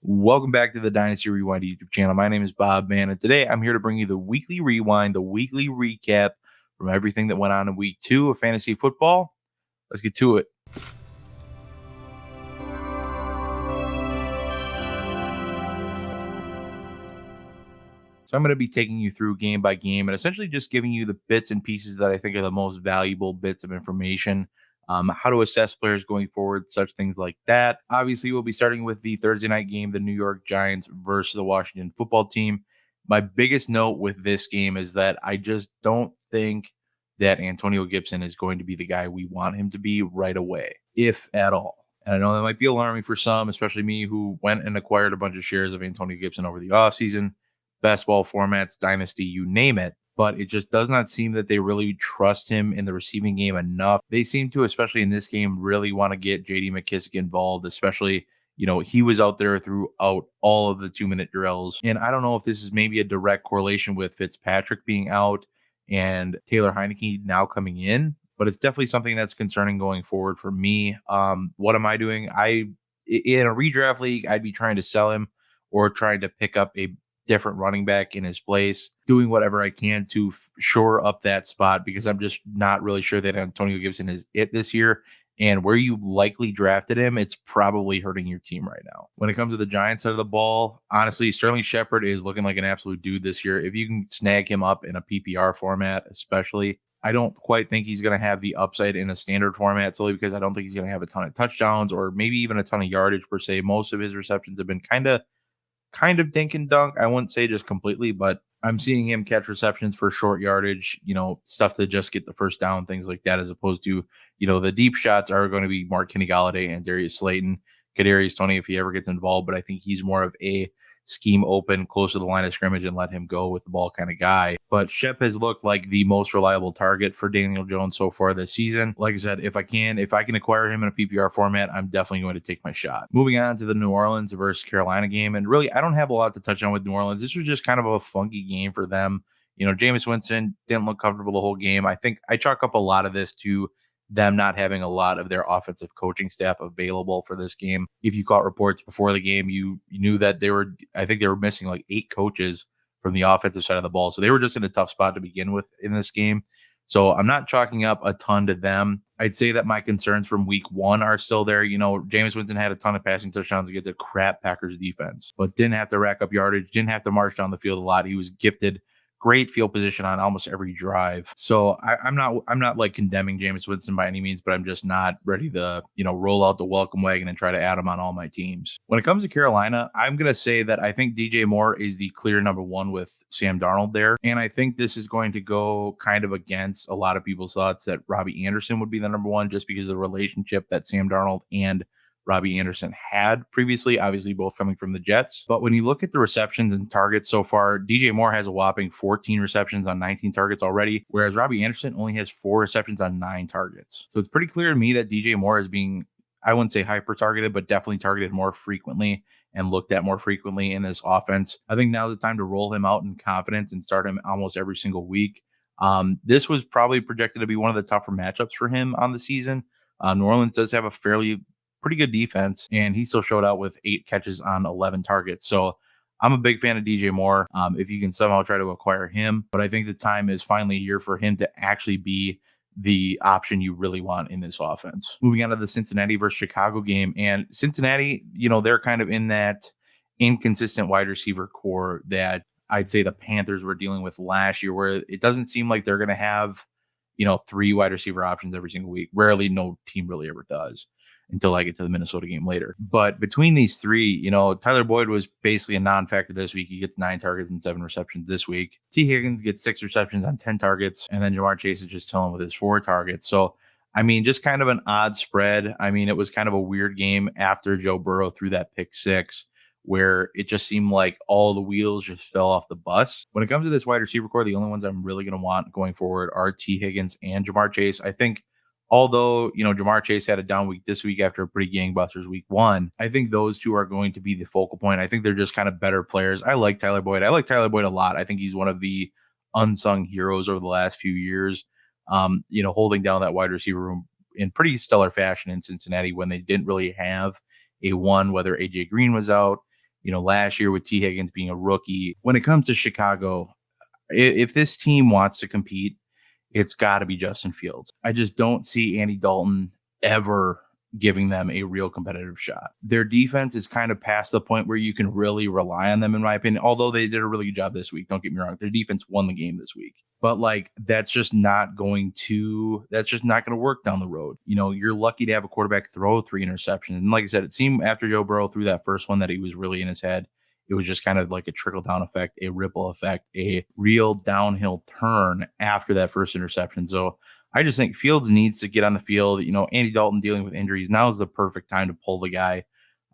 Welcome back to the Dynasty Rewind YouTube channel. My name is Bob, man, and today I'm here to bring you the weekly rewind, the weekly recap from everything that went on in week 2 of fantasy football. Let's get to it. So I'm going to be taking you through game by game and essentially just giving you the bits and pieces that I think are the most valuable bits of information, how to assess players going forward, such things like that. Obviously, we'll be starting with the Thursday night game, the New York Giants versus the Washington football team. My biggest note with this game is that I just don't think that Antonio Gibson is going to be the guy we want him to be right away, if at all. And I know that might be alarming for some, especially me who went and acquired a bunch of shares of Antonio Gibson over the offseason, best ball formats, dynasty, you name it. But it just does not seem that they really trust him in the receiving game enough. They seem to, especially in this game, really want to get JD McKissick involved, especially, he was out there throughout all of the 2-minute drills. And I don't know if this is maybe a direct correlation with Fitzpatrick being out and Taylor Heineke now coming in, but it's definitely something that's concerning going forward for me. What am I doing? In a redraft league, I'd be trying to sell him or trying to pick up a different running back in his place, doing whatever I can to shore up that spot because I'm just not really sure that Antonio Gibson is it this year. And where you likely drafted him, it's probably hurting your team right now. When it comes to the Giants side of the ball, honestly, Sterling Shepard is looking like an absolute dude this year. If you can snag him up in a PPR format, especially, I don't quite think he's going to have the upside in a standard format solely because I don't think he's going to have a ton of touchdowns or maybe even a ton of yardage per se. Most of his receptions have been kind of dink and dunk. I wouldn't say just completely, but I'm seeing him catch receptions for short yardage, stuff to just get the first down, things like that, as opposed to, the deep shots are going to be more Kenny Galladay and Darius Slayton. Kadarius Toney, if he ever gets involved, but I think he's more of a scheme open, close to the line of scrimmage and let him go with the ball kind of guy. But Shep has looked like the most reliable target for Daniel Jones so far this season. Like I said, if I can acquire him in a PPR format, I'm definitely going to take my shot. Moving on to the New Orleans versus Carolina game. And really, I don't have a lot to touch on with New Orleans. This was just kind of a funky game for them. Jameis Winston didn't look comfortable the whole game. I think I chalk up a lot of this to them not having a lot of their offensive coaching staff available for this game. If you caught reports before the game, you knew that I think they were missing like 8 coaches from the offensive side of the ball. So they were just in a tough spot to begin with in this game. So I'm not chalking up a ton to them. I'd say that my concerns from week 1 are still there. Jameis Winston had a ton of passing touchdowns against a crap Packers defense, but didn't have to rack up yardage, didn't have to march down the field a lot. He was gifted great field position on almost every drive. So I'm not like condemning Jameis Winston by any means, but I'm just not ready to, roll out the welcome wagon and try to add him on all my teams. When it comes to Carolina, I'm going to say that I think DJ Moore is the clear number 1 with Sam Darnold there. And I think this is going to go kind of against a lot of people's thoughts that Robbie Anderson would be the number 1 just because of the relationship that Sam Darnold and Robbie Anderson had previously, obviously both coming from the Jets. But when you look at the receptions and targets so far, DJ Moore has a whopping 14 receptions on 19 targets already, whereas Robbie Anderson only has 4 receptions on 9 targets. So it's pretty clear to me that DJ Moore is being, I wouldn't say hyper targeted, but definitely targeted more frequently and looked at more frequently in this offense. I think now's the time to roll him out in confidence and start him almost every single week. This was probably projected to be one of the tougher matchups for him on the season. New Orleans does have a pretty good defense, and he still showed out with 8 catches on 11 targets. So I'm a big fan of DJ Moore. If you can somehow try to acquire him, but I think the time is finally here for him to actually be the option you really want in this offense. Moving on to the Cincinnati versus Chicago game, and Cincinnati, they're kind of in that inconsistent wide receiver core that I'd say the Panthers were dealing with last year, where it doesn't seem like they're going to have, 3 wide receiver options every single week. Rarely, no team really ever does until I get to the Minnesota game later. But between these 3, Tyler Boyd was basically a non-factor this week. He gets 9 targets and 7 receptions this week. T. Higgins gets 6 receptions on 10 targets. And then Jamar Chase is just chilling with his 4 targets. So, just kind of an odd spread. It was kind of a weird game after Joe Burrow threw that pick 6, where it just seemed like all the wheels just fell off the bus. When it comes to this wide receiver core, the only ones I'm really going to want going forward are T. Higgins and Jamar Chase. I think although, Jamar Chase had a down week this week after a pretty gangbusters week 1, I think those 2 are going to be the focal point. I think they're just kind of better players. I like Tyler Boyd. I like Tyler Boyd a lot. I think he's one of the unsung heroes over the last few years, holding down that wide receiver room in pretty stellar fashion in Cincinnati when they didn't really have a one, whether AJ Green was out, last year with T. Higgins being a rookie. When it comes to Chicago, if this team wants to compete, it's got to be Justin Fields. I just don't see Andy Dalton ever giving them a real competitive shot. Their defense is kind of past the point where you can really rely on them, in my opinion, although they did a really good job this week. Don't get me wrong. Their defense won the game this week. But like that's just not going to work down the road. You're lucky to have a quarterback throw 3 interceptions. And like I said, it seemed after Joe Burrow threw that first one that he was really in his head. It was just kind of like a trickle down effect, a ripple effect, a real downhill turn after that first interception. So I just think Fields needs to get on the field. Andy Dalton dealing with injuries. Now is the perfect time to pull the guy.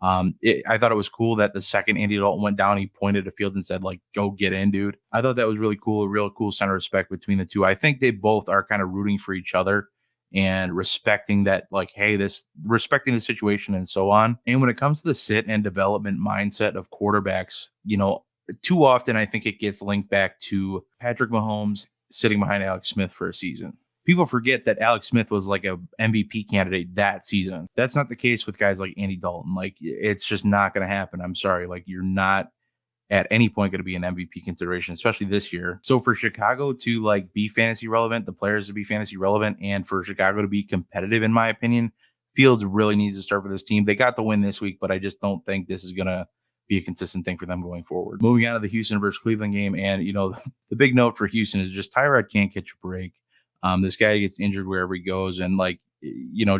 I thought it was cool that the second Andy Dalton went down, he pointed to Fields and said, like, go get in, dude. I thought that was really cool, a real cool sign of respect between the two. I think they both are kind of rooting for each other and respecting that, like, hey, respecting the situation and so on. And when it comes to the sit and development mindset of quarterbacks, too often I think it gets linked back to Patrick Mahomes sitting behind Alex Smith for a season. People forget that Alex Smith was like a MVP candidate that season. That's not the case with guys like Andy Dalton. Like, it's just not going to happen. I'm sorry. Like, you're not at any point going to be an MVP consideration, especially this year. So for Chicago to like be fantasy relevant, the players to be fantasy relevant, and for Chicago to be competitive, in my opinion, Fields really needs to start for this team. They got the win this week, but I just don't think this is going to be a consistent thing for them going forward. Moving on to the Houston versus Cleveland game. And, the big note for Houston is just Tyrod can't catch a break. This guy gets injured wherever he goes. And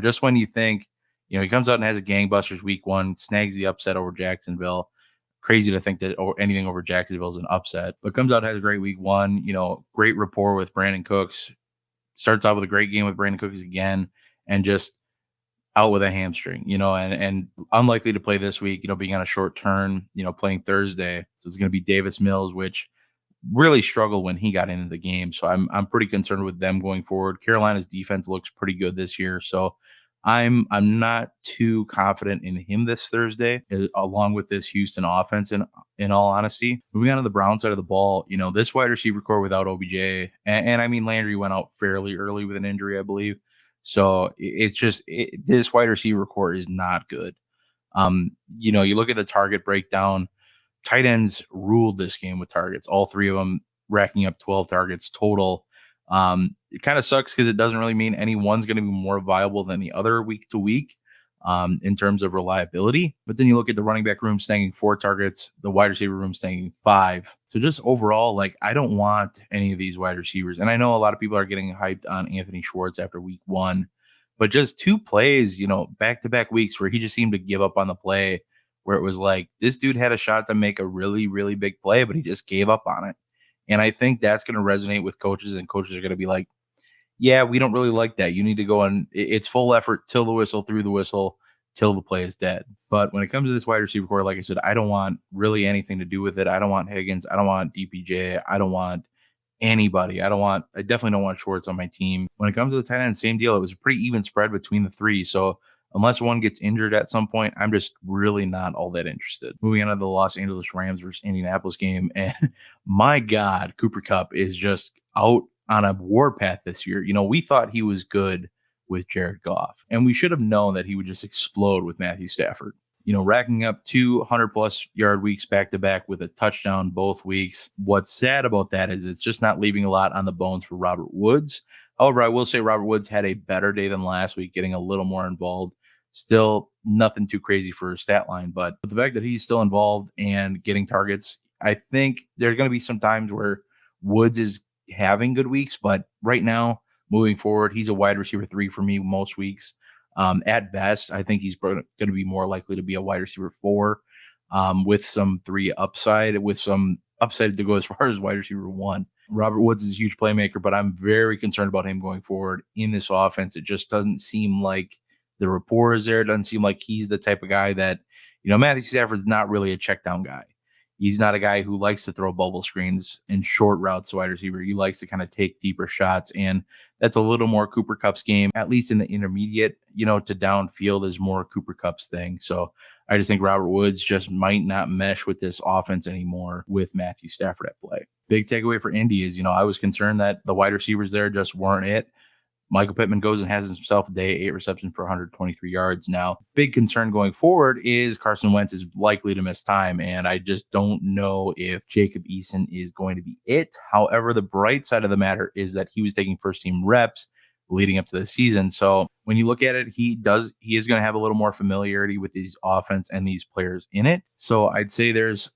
just when you think, he comes out and has a gangbusters week 1, snags the upset over Jacksonville. Crazy to think that anything over Jacksonville is an upset, but comes out, has a great week 1, great rapport with Brandon Cooks, starts out with a great game with Brandon Cooks again, and just out with a hamstring, and unlikely to play this week, being on a short turn, playing Thursday. So it's going to be Davis Mills, which really struggled when he got into the game. So I'm pretty concerned with them going forward. Carolina's defense looks pretty good this year. So I'm not too confident in him this Thursday, along with this Houston offense. In all honesty, moving on to the Brown side of the ball, this wide receiver core without OBJ, and I mean Landry went out fairly early with an injury, I believe. So it's just this wide receiver core is not good. You look at the target breakdown. Tight ends ruled this game with targets, all 3 of them racking up 12 targets total. It kind of sucks because it doesn't really mean any one's going to be more viable than the other week to week in terms of reliability. But then you look at the running back room snagging 4 targets, the wide receiver room snagging 5. So just overall, I don't want any of these wide receivers. And I know a lot of people are getting hyped on Anthony Schwartz after week 1, but just 2 plays, back-to-back weeks where he just seemed to give up on the play, where it was like this dude had a shot to make a really, really big play, but he just gave up on it. And I think that's going to resonate with coaches, and coaches are going to be like, yeah, we don't really like that. You need to go on. It's full effort till the whistle, through the whistle, till the play is dead. But when it comes to this wide receiver core, like I said, I don't want really anything to do with it. I don't want Higgins. I don't want DPJ. I don't want anybody. I definitely don't want Schwartz on my team. When it comes to the tight end, same deal. It was a pretty even spread between the 3. So unless one gets injured at some point, I'm just really not all that interested. Moving on to the Los Angeles Rams versus Indianapolis game. And my God, Cooper Kupp is just out on a warpath this year. We thought he was good with Jared Goff, and we should have known that he would just explode with Matthew Stafford. Racking up 200+ yard weeks back to back with a touchdown both weeks. What's sad about that is it's just not leaving a lot on the bones for Robert Woods. However, I will say Robert Woods had a better day than last week, getting a little more involved. Still nothing too crazy for his stat line, but the fact that he's still involved and getting targets, I think there's going to be some times where Woods is having good weeks, but right now, moving forward, he's a wide receiver 3 for me most weeks. At best, I think he's going to be more likely to be a wide receiver 4 with some 3 upside, with some upside to go as far as wide receiver 1. Robert Woods is a huge playmaker, but I'm very concerned about him going forward in this offense. It just doesn't seem like the rapport is there. It doesn't seem like he's the type of guy that, Matthew Stafford's not really a check down guy. He's not a guy who likes to throw bubble screens and short routes to wide receiver. He likes to kind of take deeper shots. And that's a little more Cooper Kupp's game, at least in the intermediate, to downfield is more Cooper Kupp's thing. So I just think Robert Woods just might not mesh with this offense anymore with Matthew Stafford at play. Big takeaway for Indy is, I was concerned that the wide receivers there just weren't it. Michael Pittman goes and has himself a day, 8 receptions for 123 yards. Now, big concern going forward is Carson Wentz is likely to miss time, and I just don't know if Jacob Eason is going to be it. However, the bright side of the matter is that he was taking first team reps leading up to the season. So when you look at it, he is going to have a little more familiarity with these offense and these players in it. So I'd say there's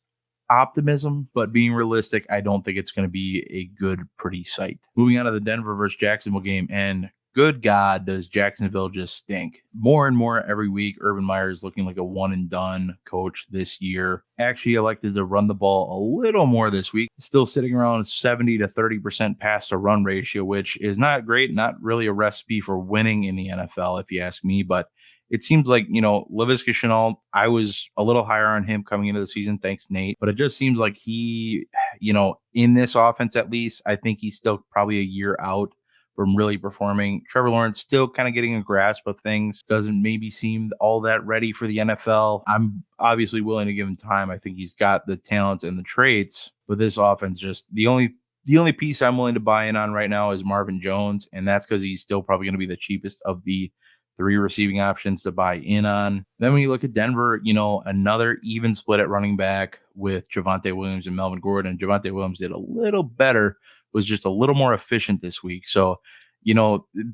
optimism, but being realistic, I don't think it's going to be a good, pretty sight. Moving on to the Denver versus Jacksonville game, and good God, does Jacksonville just stink. More and more every week, Urban Meyer is looking like a one and done coach this year. Actually elected to run the ball a little more this week, still sitting around 70 to 30% pass to run ratio, which is not great, not really a recipe for winning in the NFL, if you ask me, but it seems like, Laviska Shenault, I was a little higher on him coming into the season. Thanks, Nate. But it just seems like he, in this offense at least, I think he's still probably a year out from really performing. Trevor Lawrence still kind of getting a grasp of things, doesn't maybe seem all that ready for the NFL. I'm obviously willing to give him time. I think he's got the talents and the traits, but this offense just the only piece I'm willing to buy in on right now is Marvin Jones, and that's because he's still probably going to be the cheapest of the three receiving options to buy in on. Then when you look at Denver, another even split at running back with Javonte Williams and Melvin Gordon. Javonte Williams did a little better, was just a little more efficient this week. So,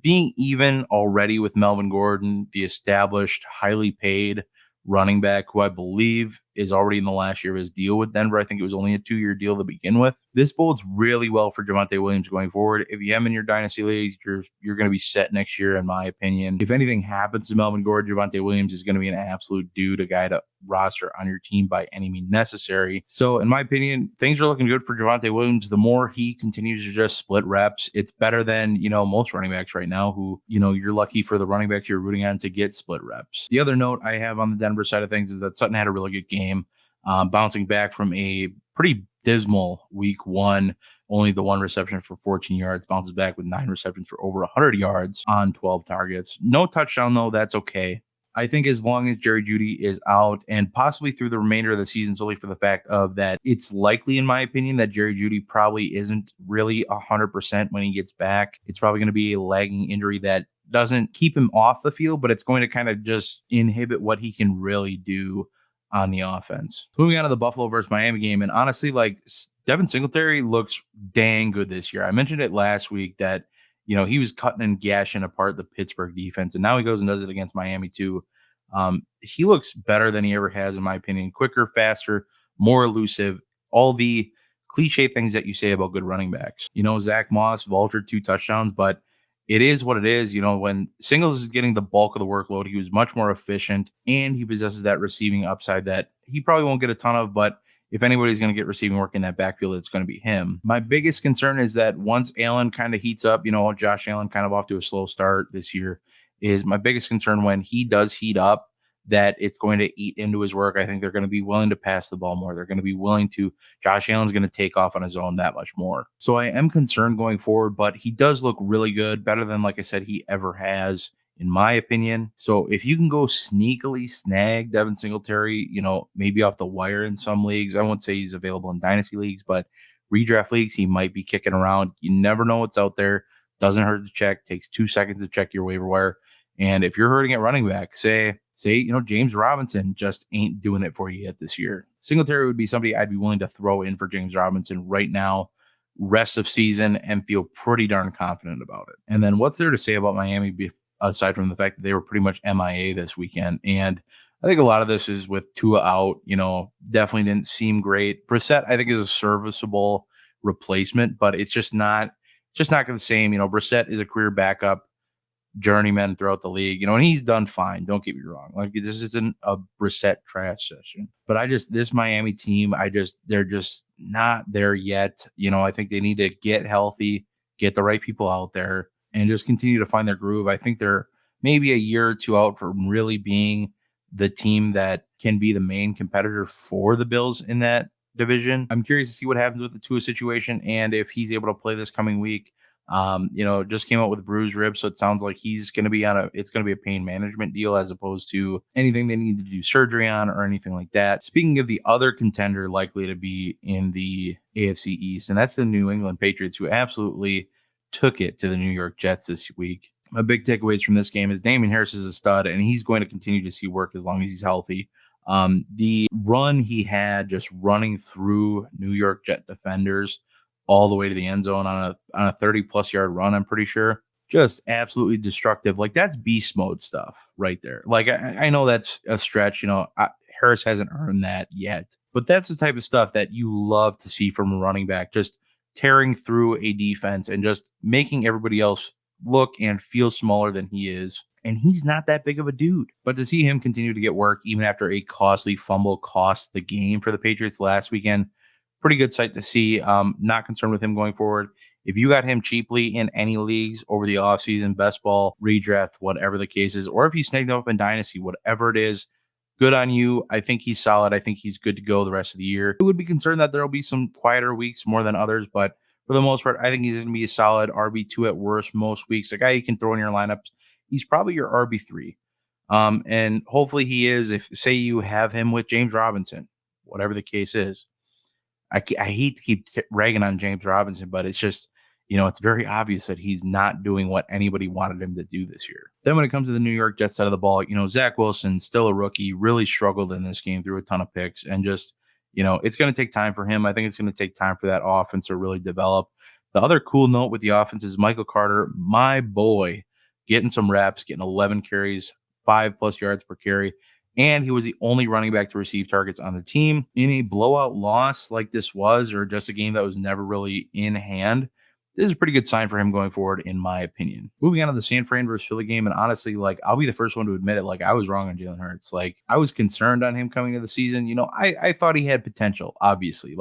being even already with Melvin Gordon, the established, highly paid running back who I believe is already in the last year of his deal with Denver. I think it was only a 2-year deal to begin with. This bodes really well for Javonte Williams going forward. If you have him in your dynasty leagues, you're going to be set next year, in my opinion. If anything happens to Melvin Gordon, Javonte Williams is going to be an absolute dude, a guy to roster on your team by any means necessary. So in my opinion, things are looking good for Javonte Williams. The more he continues to just split reps, it's better than, most running backs right now who, you're lucky for the running backs you're rooting on to get split reps. The other note I have on the Denver side of things is that Sutton had a really good game, bouncing back from a pretty dismal week one. Only the 1 reception for 14 yards, bounces back with 9 receptions for over 100 yards on 12 targets. No touchdown, though. That's okay. I think as long as Jerry Jeudy is out and possibly through the remainder of the season, solely for the fact of that, it's likely, in my opinion, that Jerry Jeudy probably isn't really 100% when he gets back. It's probably going to be a lagging injury that doesn't keep him off the field, but it's going to kind of just inhibit what he can really do on the offense. Moving on to the Buffalo versus Miami game, and honestly, Devin Singletary looks dang good this year. I mentioned it last week that he was cutting and gashing apart the Pittsburgh defense, and now he goes and does it against Miami too. He looks better than he ever has, in my opinion. Quicker, faster, more elusive. All the cliche things that you say about good running backs. Zach Moss vultured 2 touchdowns, but it is what it is. When Singles is getting the bulk of the workload, he was much more efficient, and he possesses that receiving upside that he probably won't get a ton of, but if anybody's going to get receiving work in that backfield, it's going to be him. My biggest concern is that once Allen kind of heats up, Josh Allen kind of off to a slow start this year, is my biggest concern when he does heat up, that it's going to eat into his work. I think they're going to be willing to pass the ball more. They're going to be willing to, Josh Allen's going to take off on his own that much more. So I am concerned going forward, but he does look really good, better than, like I said, he ever has, in my opinion. So if you can go sneakily snag Devin Singletary, maybe off the wire in some leagues, I won't say he's available in dynasty leagues, but redraft leagues, he might be kicking around. You never know what's out there. Doesn't hurt to check. Takes 2 seconds to check your waiver wire. And if you're hurting at running back, say, James Robinson just ain't doing it for you yet this year. Singletary would be somebody I'd be willing to throw in for James Robinson right now, rest of season, and feel pretty darn confident about it. And then what's there to say about Miami aside from the fact that they were pretty much MIA this weekend? And I think a lot of this is with Tua out, definitely didn't seem great. Brissett, I think, is a serviceable replacement, but it's just not the same. Brissett is a career backup, journeyman throughout the league, and he's done fine. Don't get me wrong. This isn't a Brissett trash session, but this Miami team, they're just not there yet. I think they need to get healthy, get the right people out there, and just continue to find their groove. I think they're maybe a year or two out from really being the team that can be the main competitor for the Bills in that division. I'm curious to see what happens with the Tua situation and if he's able to play this coming week. Just came out with bruised ribs, so it sounds like he's going to be it's going to be a pain management deal as opposed to anything they need to do surgery on or anything like that. Speaking of the other contender likely to be in the AFC East, and that's the New England Patriots, who absolutely took it to the New York Jets this week. My big takeaways from this game is Damian Harris is a stud, and he's going to continue to see work as long as he's healthy. The run he had just running through New York Jet defenders all the way to the end zone on a 30+ yard run, I'm pretty sure. Just absolutely destructive. Like that's beast mode stuff right there. Like I know that's a stretch, Harris hasn't earned that yet, but that's the type of stuff that you love to see from a running back, just tearing through a defense and just making everybody else look and feel smaller than he is. And he's not that big of a dude. But to see him continue to get work even after a costly fumble cost the game for the Patriots last weekend, pretty good sight to see. Not concerned with him going forward. If you got him cheaply in any leagues over the offseason, best ball, redraft, whatever the case is, or if you snagged him up in Dynasty, whatever it is, good on you. I think he's solid. I think he's good to go the rest of the year. I would be concerned that there'll be some quieter weeks more than others, but for the most part, I think he's going to be a solid RB2 at worst most weeks. A guy you can throw in your lineups. He's probably your RB3. And hopefully he is, if say you have him with James Robinson, whatever the case is. I hate to keep ragging on James Robinson, but it's just, it's very obvious that he's not doing what anybody wanted him to do this year. Then when it comes to the New York Jets side of the ball, Zach Wilson, still a rookie, really struggled in this game, threw a ton of picks, and just, it's going to take time for him. I think it's going to take time for that offense to really develop. The other cool note with the offense is Michael Carter, my boy, getting some reps, getting 11 carries, 5+ yards per carry. And he was the only running back to receive targets on the team in a blowout loss like this was, or just a game that was never really in hand. This is a pretty good sign for him going forward, in my opinion. Moving on to the San Fran versus Philly game, and honestly, I'll be the first one to admit it. I was wrong on Jalen Hurts. I was concerned on him coming into the season. I thought he had potential, obviously.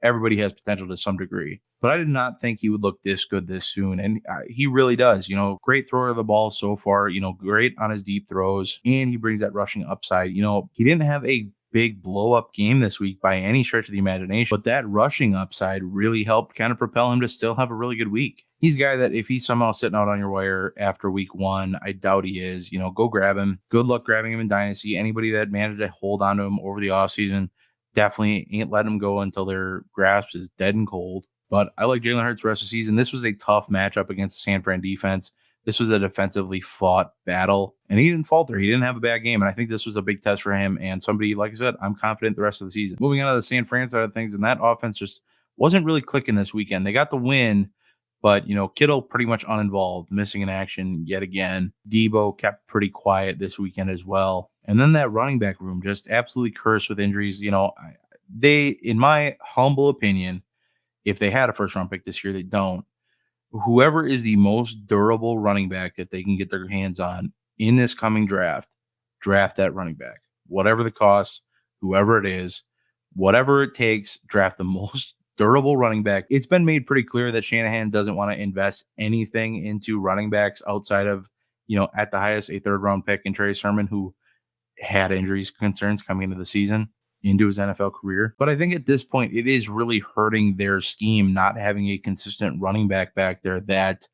Everybody has potential to some degree. But I did not think he would look this good this soon. And he really does. Great thrower of the ball so far, great on his deep throws. And he brings that rushing upside. He didn't have a big blow up game this week by any stretch of the imagination, but that rushing upside really helped kind of propel him to still have a really good week. He's a guy that if he's somehow sitting out on your wire after week 1, I doubt he is. Go grab him. Good luck grabbing him in Dynasty. Anybody that managed to hold on to him over the offseason definitely ain't letting him go until their grasp is dead and cold. But I like Jalen Hurts the rest of the season. This was a tough matchup against the San Fran defense. This was a defensively fought battle, and he didn't falter. He didn't have a bad game, and I think this was a big test for him and somebody, like I said, I'm confident the rest of the season. Moving on to the San Fran side of things, and that offense just wasn't really clicking this weekend. They got the win, but, Kittle pretty much uninvolved, missing in action yet again. Debo kept pretty quiet this weekend as well. And then that running back room just absolutely cursed with injuries. They, in my humble opinion, if they had a first-round pick this year, they don't. Whoever is the most durable running back that they can get their hands on in this coming draft that running back. Whatever the cost, whoever it is, whatever it takes, draft the most durable running back. It's been made pretty clear that Shanahan doesn't want to invest anything into running backs outside of, at the highest, a third-round pick in Trey Sermon, who had injuries concerns coming into the season, into his NFL career. But I think at this point, it is really hurting their scheme not having a consistent running back there that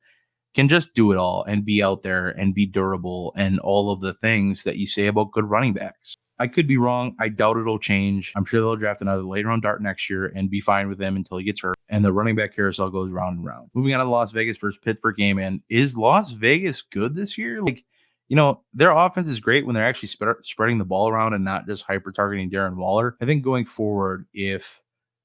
can just do it all and be out there and be durable and all of the things that you say about good running backs. I could be wrong. I doubt it'll change. I'm sure they'll draft another later round dart next year and be fine with them until he gets hurt. And the running back carousel goes round and round. Moving on to the Las Vegas versus Pittsburgh game. And is Las Vegas good this year? Their offense is great when they're actually spreading the ball around and not just hyper targeting Darren Waller. I think going forward, if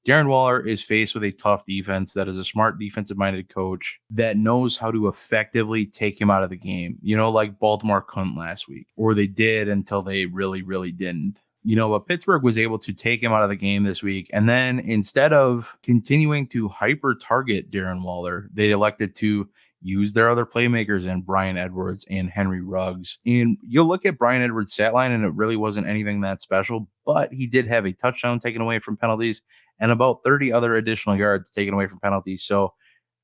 Darren Waller is faced with a tough defense that is a smart defensive-minded coach that knows how to effectively take him out of the game, like Baltimore couldn't last week, or they did until they really, really didn't. But Pittsburgh was able to take him out of the game this week. And then instead of continuing to hyper target Darren Waller, they elected to use their other playmakers and Bryan Edwards and Henry Ruggs. And you'll look at Bryan Edwards' stat line, and it really wasn't anything that special, but he did have a touchdown taken away from penalties and about 30 other additional yards taken away from penalties. So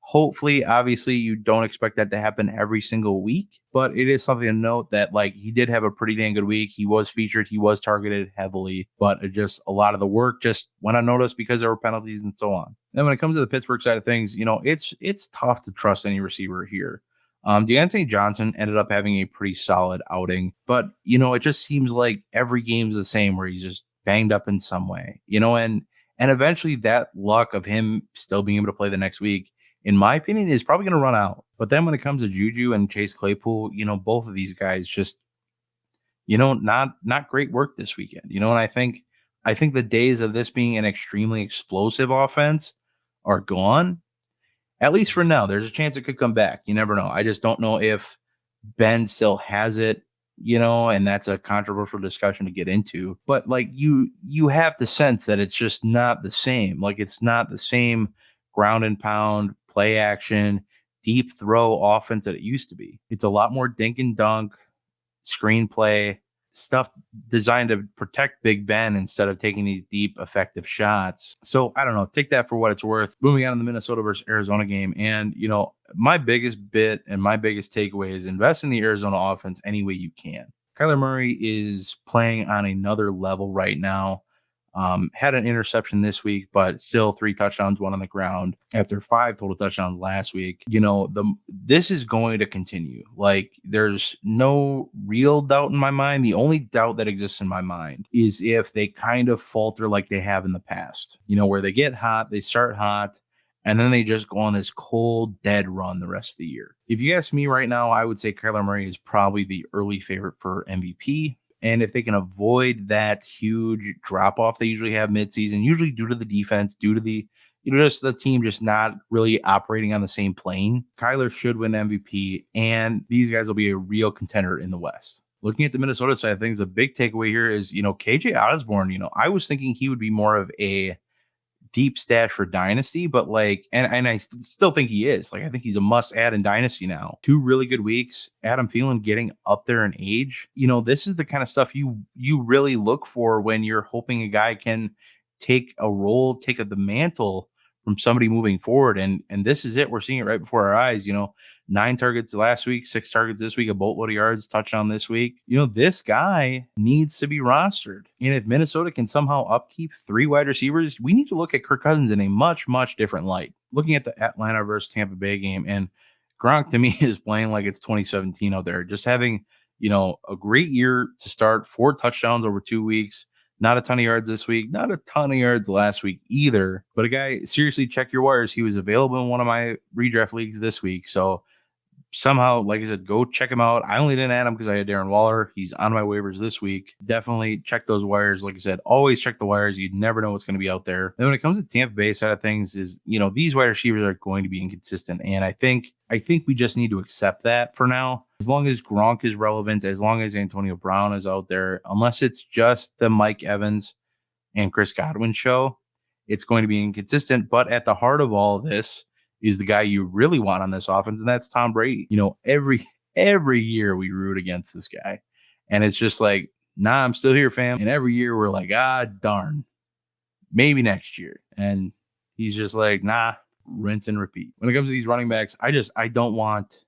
hopefully, obviously, you don't expect that to happen every single week, but it is something to note that he did have a pretty dang good week. He was featured, he was targeted heavily, but it just a lot of the work just went unnoticed because there were penalties and so on. Then when it comes to the Pittsburgh side of things, it's tough to trust any receiver here. Deontay Johnson ended up having a pretty solid outing, but it just seems like every game's the same where he's just banged up in some way, and eventually that luck of him still being able to play the next week, in my opinion, is probably going to run out. But then when it comes to Juju and Chase Claypool, both of these guys just, not great work this weekend. And I think the days of this being an extremely explosive offense are gone. At least for now. There's a chance it could come back. You never know. I just don't know if Ben still has it, and that's a controversial discussion to get into. But like you have to sense that it's just not the same. Like it's not the same ground and pound, play action, deep throw offense that it used to be. It's a lot more dink and dunk, screenplay, stuff designed to protect Big Ben instead of taking these deep, effective shots. So I don't know. Take that for what it's worth. Moving on to the Minnesota versus Arizona game. And, my biggest bit and my biggest takeaway is invest in the Arizona offense any way you can. Kyler Murray is playing on another level right now. Had an interception this week, but still 3 touchdowns, 1 on the ground after 5 total touchdowns last week. This is going to continue. Like there's no real doubt in my mind. The only doubt that exists in my mind is if they kind of falter like they have in the past, where they get hot, they start hot, and then they just go on this cold, dead run the rest of the year. If you ask me right now, I would say Kyler Murray is probably the early favorite for MVP. And if they can avoid that huge drop off they usually have midseason, usually due to the defense, due to the just the team just not really operating on the same plane, Kyler should win MVP, and these guys will be a real contender in the West. Looking at the Minnesota side of things, the big takeaway here is, KJ Osborne, I was thinking he would be more of a deep stash for Dynasty, but and I still think he is. Like, I think he's a must add in Dynasty now. 2 really good weeks. Adam Thielen getting up there in age. This is the kind of stuff you really look for when you're hoping a guy can take a role, the mantle from somebody moving forward. And this is it. We're seeing it right before our eyes. 9 targets last week, 6 targets this week, a boatload of yards, touchdown this week. This guy needs to be rostered. And if Minnesota can somehow upkeep 3 wide receivers, we need to look at Kirk Cousins in a much, much different light. Looking at the Atlanta versus Tampa Bay game, and Gronk to me is playing like it's 2017 out there, just having, a great year to start, 4 touchdowns over 2 weeks. Not a ton of yards this week, not a ton of yards last week either. But a guy, seriously, check your wires. He was available in one of my redraft leagues this week. So somehow, like I said, go check him out. I only didn't add him because I had Darren Waller. He's on my waivers this week. Definitely check those wires. Like I said, always check the wires. You never know what's going to be out there. Then when it comes to Tampa Bay side of things, is these wide receivers are going to be inconsistent, and I think we just need to accept that for now. As long as Gronk is relevant, as long as Antonio Brown is out there, unless it's just the Mike Evans and Chris Godwin show, it's going to be inconsistent. But at the heart of all of this is the guy you really want on this offense, and that's Tom Brady. Every year we root against this guy, and it's just like, nah, I'm still here, fam. And every year we're like, darn, maybe next year. And he's just like, nah, rinse and repeat. When it comes to these running backs, I don't want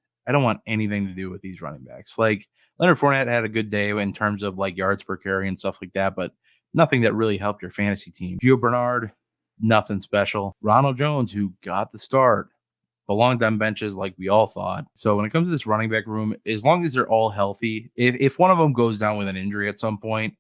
anything to do with these running backs. Like Leonard Fournette had a good day in terms of like yards per carry and stuff like that, but nothing that really helped your fantasy team. Gio Bernard, nothing special. Ronald Jones, who got the start, belonged on benches like we all thought. So when it comes to this running back room, as long as they're all healthy, if one of them goes down with an injury at some point,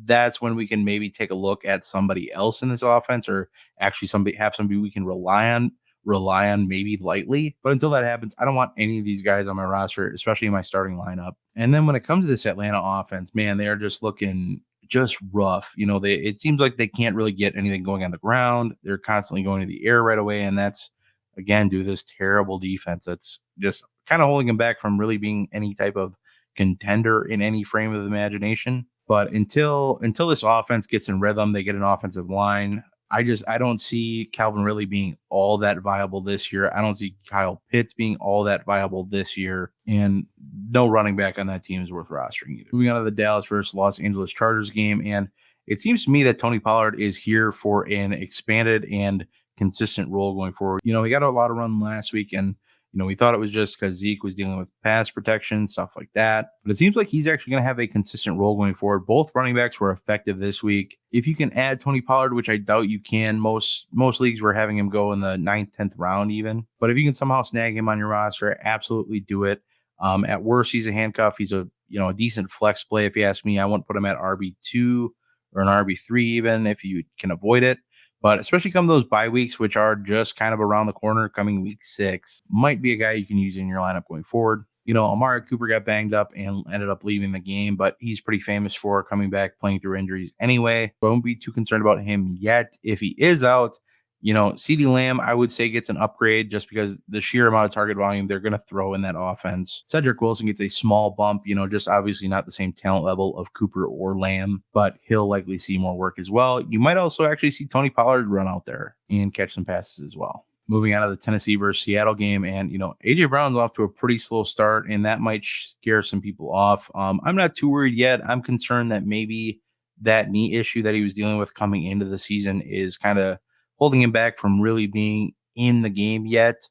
that's when we can maybe take a look at somebody else in this offense, or actually somebody we can rely on maybe lightly. But until that happens, I don't want any of these guys on my roster, especially in my starting lineup. And then when it comes to this Atlanta offense, man, they are just looking just rough. It seems like they can't really get anything going on the ground. They're constantly going to the air right away. And that's, again, due to this terrible defense that's just kind of holding them back from really being any type of contender in any frame of imagination. But until this offense gets in rhythm, they get an offensive line. I don't see Calvin Ridley being all that viable this year. I don't see Kyle Pitts being all that viable this year. And no running back on that team is worth rostering either. Moving on to the Dallas versus Los Angeles Chargers game. And it seems to me that Tony Pollard is here for an expanded and consistent role going forward. He got a lot of run last week, and we thought it was just because Zeke was dealing with pass protection, stuff like that. But it seems like he's actually going to have a consistent role going forward. Both running backs were effective this week. If you can add Tony Pollard, which I doubt you can, most leagues were having him go in the 9th, 10th round even. But if you can somehow snag him on your roster, absolutely do it. At worst, he's a handcuff. He's a decent flex play. If you ask me, I wouldn't put him at RB2 or an RB3 even if you can avoid it. But especially come those bye weeks, which are just kind of around the corner, coming week 6, might be a guy you can use in your lineup going forward. Amari Cooper got banged up and ended up leaving the game, but he's pretty famous for coming back, playing through injuries anyway. Won't be too concerned about him yet. If he is out, CeeDee Lamb, I would say, gets an upgrade just because the sheer amount of target volume they're going to throw in that offense. Cedric Wilson gets a small bump, just obviously not the same talent level of Cooper or Lamb, but he'll likely see more work as well. You might also actually see Tony Pollard run out there and catch some passes as well. Moving out of the Tennessee versus Seattle game, and AJ Brown's off to a pretty slow start, and that might scare some people off. I'm not too worried yet. I'm concerned that maybe that knee issue that he was dealing with coming into the season is kind of holding him back from really being in the game yet.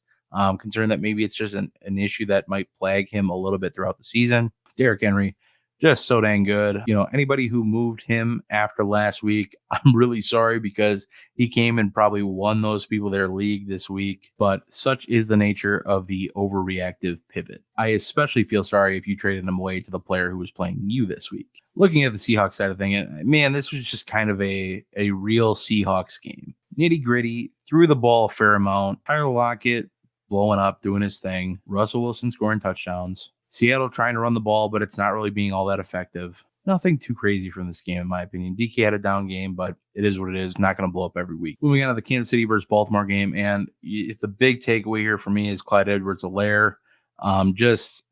Concerned that maybe it's just an issue that might plague him a little bit throughout the season. Derrick Henry, just so dang good. Anybody who moved him after last week, I'm really sorry because he came and probably won those people their league this week. But such is the nature of the overreactive pivot. I especially feel sorry if you traded him away to the player who was playing you this week. Looking at the Seahawks side of things, man, this was just kind of a real Seahawks game. Nitty gritty, threw the ball a fair amount. Tyler Lockett blowing up, doing his thing. Russell Wilson scoring touchdowns. Seattle trying to run the ball, but it's not really being all that effective. Nothing too crazy from this game, in my opinion. DK had a down game, but it is what it is. Not going to blow up every week. Moving on to the Kansas City versus Baltimore game, and the big takeaway here for me is Clyde Edwards-Helaire. Just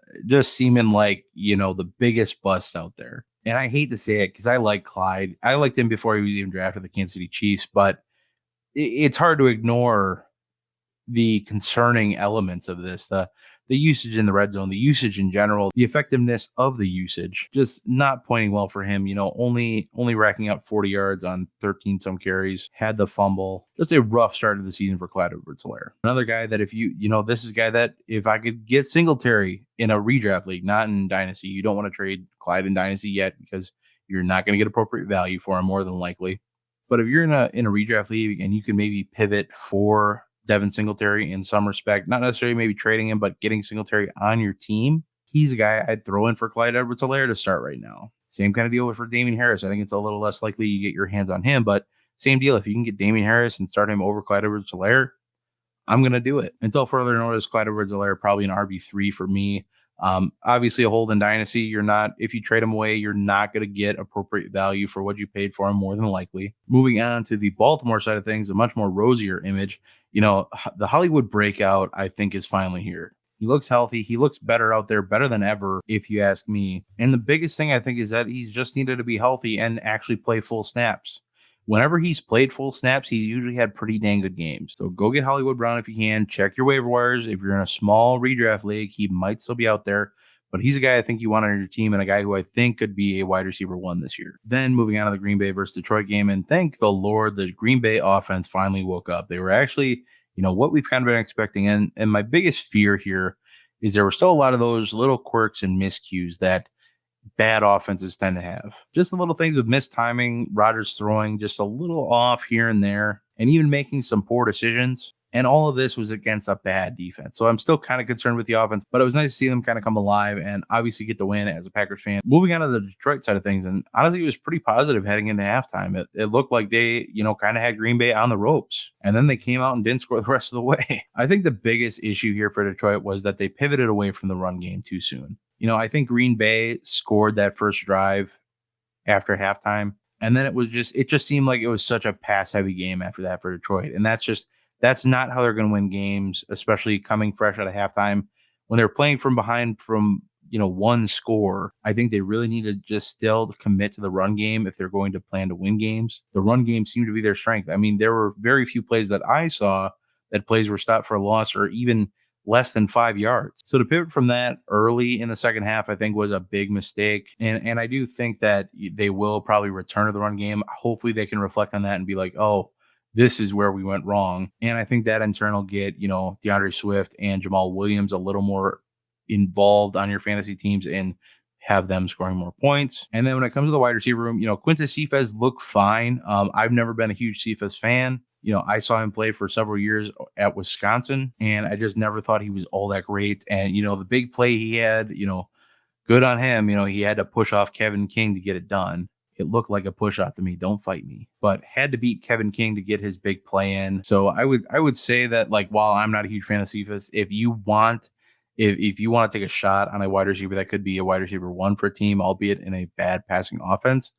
seeming like, the biggest bust out there. And I hate to say it because I like Clyde. I liked him before he was even drafted the Kansas City Chiefs, but it's hard to ignore the concerning elements of this, the usage in the red zone, the usage in general, the effectiveness of the usage, just not pointing well for him. Only racking up 40 yards on 13 some carries, had the fumble. Just a rough start of the season for Clyde Edwards-Helaire. Another guy that this is a guy that if I could get Singletary in a redraft league, not in Dynasty, you don't want to trade Clyde in Dynasty yet because you're not going to get appropriate value for him more than likely. But if you're in a redraft league and you can maybe pivot for Devin Singletary in some respect, not necessarily maybe trading him, but getting Singletary on your team, he's a guy I'd throw in for Clyde Edwards-Helaire to start right now. Same kind of deal for Damien Harris. I think it's a little less likely you get your hands on him, but same deal. If you can get Damien Harris and start him over Clyde Edwards-Helaire, I'm going to do it. Until further notice, Clyde Edwards-Helaire probably an RB3 for me. Obviously a hold in Dynasty. If you trade him away, you're not going to get appropriate value for what you paid for him, more than likely. Moving on to the Baltimore side of things, a much more rosier image. The Hollywood breakout, I think, is finally here. He looks healthy. He looks better out there, better than ever, if you ask me. And the biggest thing I think is that he's just needed to be healthy and actually play full snaps. Whenever he's played full snaps, he's usually had pretty dang good games. So go get Hollywood Brown if you can. Check your waiver wires. If you're in a small redraft league, he might still be out there. But he's a guy I think you want on your team and a guy who I think could be a wide receiver 1 this year. Then moving on to the Green Bay versus Detroit game. And thank the Lord, the Green Bay offense finally woke up. They were actually, what we've kind of been expecting. And my biggest fear here is there were still a lot of those little quirks and miscues that bad offenses tend to have. Just the little things with missed timing, Rodgers throwing just a little off here and there, and even making some poor decisions. And all of this was against a bad defense. So I'm still kind of concerned with the offense, but it was nice to see them kind of come alive and obviously get the win as a Packers fan. Moving on to the Detroit side of things, and honestly, it was pretty positive heading into halftime. It looked like they, kind of had Green Bay on the ropes, and then they came out and didn't score the rest of the way. I think the biggest issue here for Detroit was that they pivoted away from the run game too soon. I think Green Bay scored that first drive after halftime, and then it just seemed like it was such a pass-heavy game after that for Detroit, and that's not how they're going to win games, especially coming fresh out of halftime. When they're playing from behind from, one score, I think they really need to just still commit to the run game if they're going to plan to win games. The run game seemed to be their strength. I mean, there were very few plays that I saw that plays were stopped for a loss or even less than 5 yards. So to pivot from that early in the second half, I think was a big mistake. And I do think that they will probably return to the run game. Hopefully they can reflect on that and be like, oh, this is where we went wrong. And I think that in turn will get, DeAndre Swift and Jamal Williams a little more involved on your fantasy teams and have them scoring more points. And then when it comes to the wide receiver room, Quintez Cephas looked fine. I've never been a huge Cephas fan. I saw him play for several years at Wisconsin, and I just never thought he was all that great. And, the big play he had, good on him. He had to push off Kevin King to get it done. It looked like a push off to me. Don't fight me. But had to beat Kevin King to get his big play in. So I would say that, like, while I'm not a huge fan of Cephas, if you want to take a shot on a wide receiver that could be a wide receiver one for a team, albeit in a bad passing offense,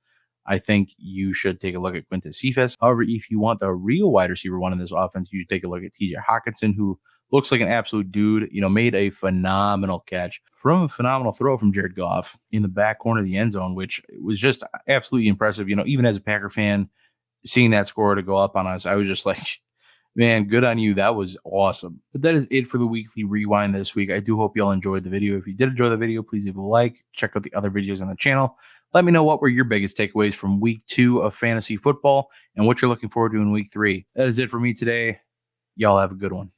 I think you should take a look at Quintez Cephas. However, if you want the real wide receiver one in this offense, you should take a look at TJ Hawkinson, who looks like an absolute dude. Made a phenomenal catch from a phenomenal throw from Jared Goff in the back corner of the end zone, which was just absolutely impressive. Even as a Packer fan, seeing that score to go up on us, I was just like, man, good on you. That was awesome. But that is it for the weekly rewind this week. I do hope you all enjoyed the video. If you did enjoy the video, please leave a like. Check out the other videos on the channel. Let me know what were your biggest takeaways from week 2 of fantasy football and what you're looking forward to in week 3. That is it for me today. Y'all have a good one.